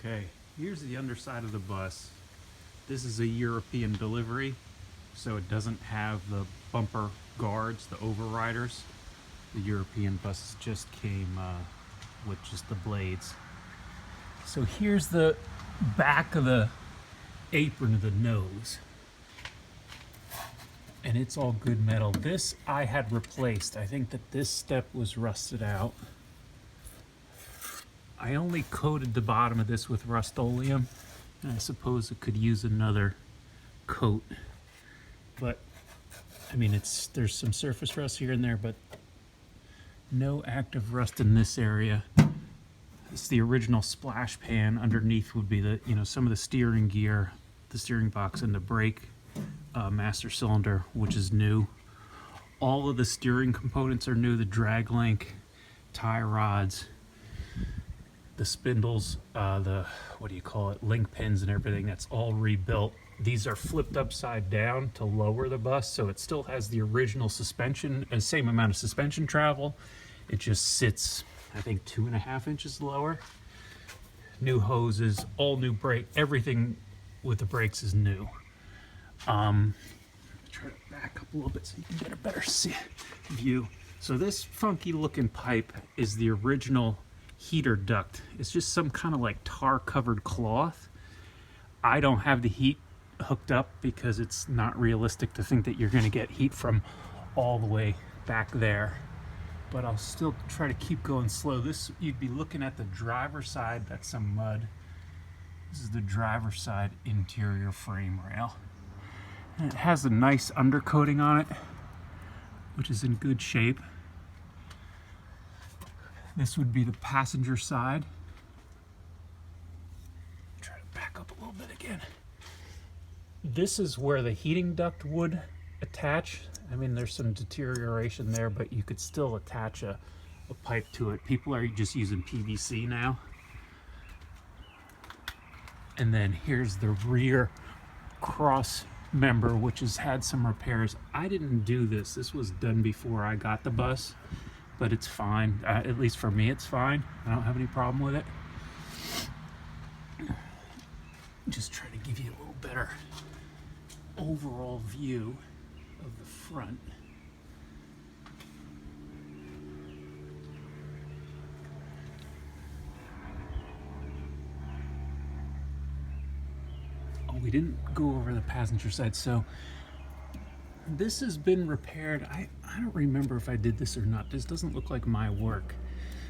Okay, here's the underside of the bus. This is a European delivery, so it doesn't have the bumper guards, the overriders. The European buses just came with just the blades. So here's the back of the apron of the nose. And it's all good metal. This I had replaced. I think that this step was rusted out. I only coated the bottom of this with Rust-Oleum, and I suppose it could use another coat. But I mean, there's some surface rust here and there, but no active rust in this area. It's the original splash pan. Underneath would be the, some of the steering gear, the steering box, and the brake master cylinder, which is new. All of the steering components are new. The drag link, tie rods, the spindles, the link pins and everything, that's all rebuilt. These are flipped upside down to lower the bus, so it still has the original suspension, the same amount of suspension travel. It just sits, I think, 2.5 inches lower. New hoses, all new brake, everything with the brakes is new. Try to back up a little bit so you can get a better view. So this funky looking pipe is the original heater duct. It's just some kind of like tar covered cloth. I don't have the heat hooked up because it's not realistic to think that you're going to get heat from all the way back there, but I'll still try to keep going slow. This, you'd be looking at the driver's side. That's some mud. This is the driver's side interior frame rail, and it has a nice undercoating on it, which is in good shape. This would be the passenger side. Try to back up a little bit again. This is where the heating duct would attach. I mean, there's some deterioration there, but you could still attach a pipe to it. People are just using PVC now. And then here's the rear cross member, which has had some repairs. I didn't do this. This was done before I got the bus, but it's fine. At least for me, it's fine. I don't have any problem with it. Just try to give you a little better overall view of the front. Oh, we didn't go over the passenger side. So this has been repaired. I don't remember if I did this or not. This doesn't look like my work.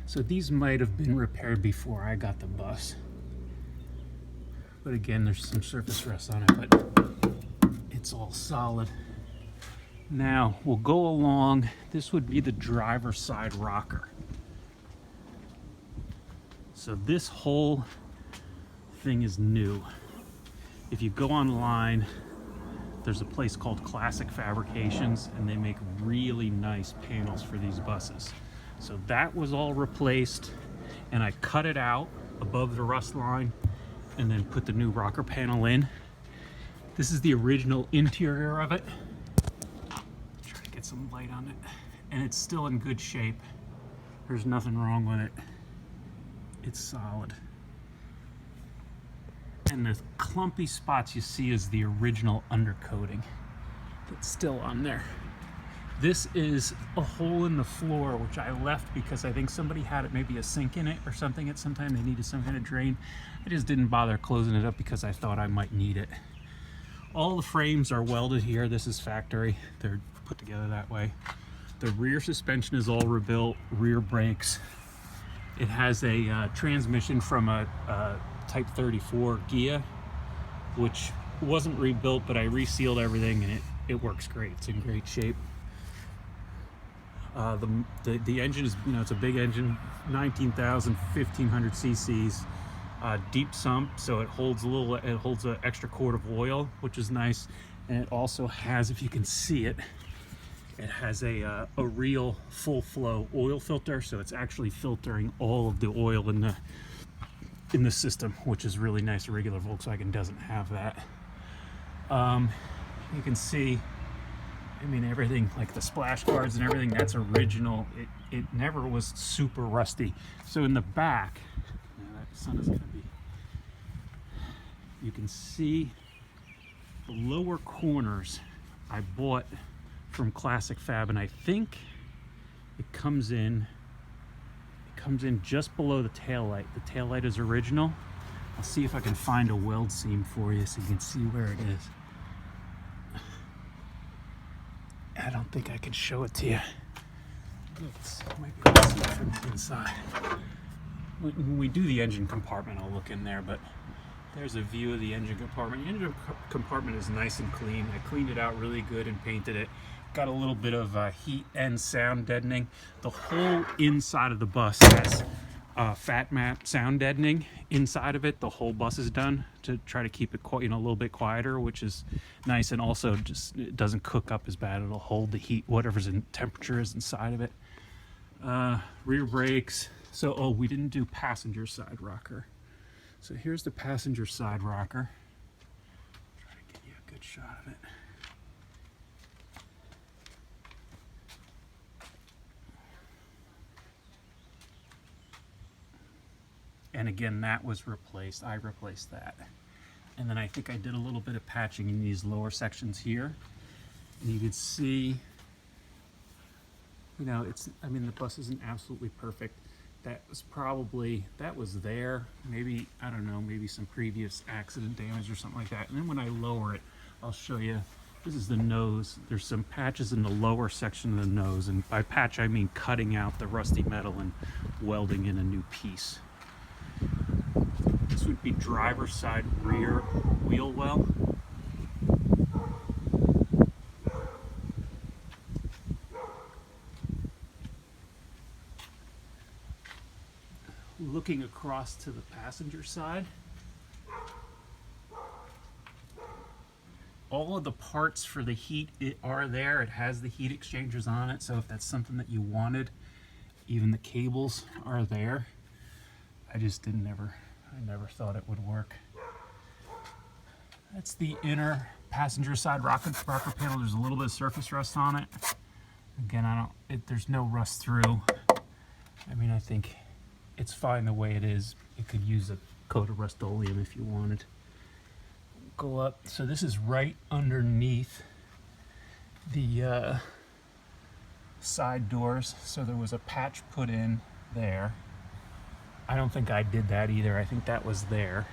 So these might have been repaired before I got the bus. But again, there's some surface rust on it, but it's all solid. Now we'll go along. This would be the driver's side rocker. So this whole thing is new. If you go online, there's a place called Classic Fabrications, and they make really nice panels for these buses. So that was all replaced, and I cut it out above the rust line and then put the new rocker panel in. This is the original interior of it. Try to get some light on it. And it's still in good shape. There's nothing wrong with it. It's solid. And the clumpy spots you see is the original undercoating that's still on there. This is a hole in the floor, which I left because I think somebody had maybe a sink in it or something at some time. They needed some kind of drain. I just didn't bother closing it up because I thought I might need it. All the frames are welded here. This is factory. They're put together that way. The rear suspension is all rebuilt, rear brakes. It has a transmission from a Type 34 Gia, which wasn't rebuilt, but I resealed everything, and it works great. It's in great shape. The engine is, it's a big engine, 19,000, 1,500 cc's, deep sump, so it holds an extra quart of oil, which is nice. And it also has, if you can see it, it has a real full flow oil filter, so it's actually filtering all of the oil in the system, which is really nice. A regular Volkswagen doesn't have that. You can see, I mean, everything, like the splash guards and everything, that's original. It never was super rusty. So in the back, now that sun is going to be you can see the lower corners I bought from Classic Fab, and I think it comes in just below the tail light. The tail light is original. I'll see if I can find a weld seam for you so you can see where it is. I don't think I can show it to you. Might be able to see it from the inside. When we do the engine compartment, I'll look in there, but there's a view of the engine compartment. The engine compartment is nice and clean. I cleaned it out really good and painted it. Got a little bit of heat and sound deadening. The whole inside of the bus has fat mat sound deadening inside of it. The whole bus is done to try to keep it a little bit quieter, which is nice, and also just it doesn't cook up as bad. It'll hold the heat, whatever's in temperature is inside of it. Rear brakes. So we didn't do passenger side rocker. So here's the passenger side rocker. Try to get you a good shot of it. And again, that was replaced. I replaced that. And then I think I did a little bit of patching in these lower sections here. And you can see, you know, the bus isn't absolutely perfect. That was there. Maybe, I don't know, maybe some previous accident damage or something like that. And then when I lower it, I'll show you. This is the nose. There's some patches in the lower section of the nose. And by patch, I mean cutting out the rusty metal and welding in a new piece. This would be driver's side rear wheel well. Looking across to the passenger side, all of the parts for the heat are there. It has the heat exchangers on it, so if that's something that you wanted, even the cables are there. I never thought it would work. That's the inner passenger side rocker panel. There's a little bit of surface rust on it. Again, there's no rust through. I mean, I think it's fine the way it is. It could use a coat of Rust-Oleum if you wanted. Go up. So this is right underneath the side doors. So there was a patch put in there. I don't think I did that either. I think that was there.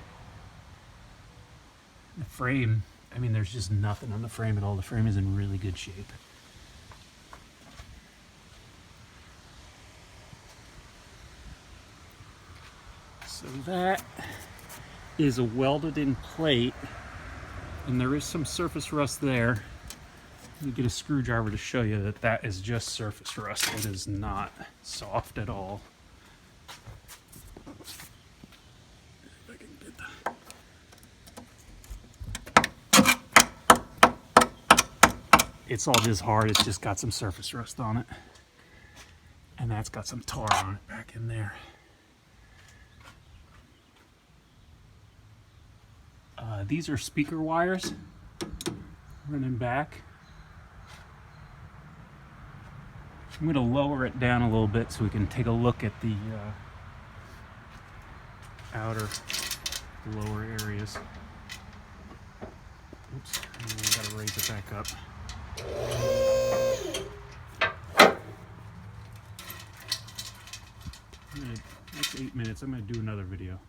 The frame, I mean, there's just nothing on the frame at all. The frame is in really good shape. So that is a welded in plate, and there is some surface rust there. Let me get a screwdriver to show you that that is just surface rust. It is not soft at all. It's all just hard. It's just got some surface rust on it. And that's got some tar on it back in there. These are speaker wires running back. I'm going to lower it down a little bit so we can take a look at the outer lower areas. Oops, I got to raise it back up. That's 8 minutes. I'm going to do another video.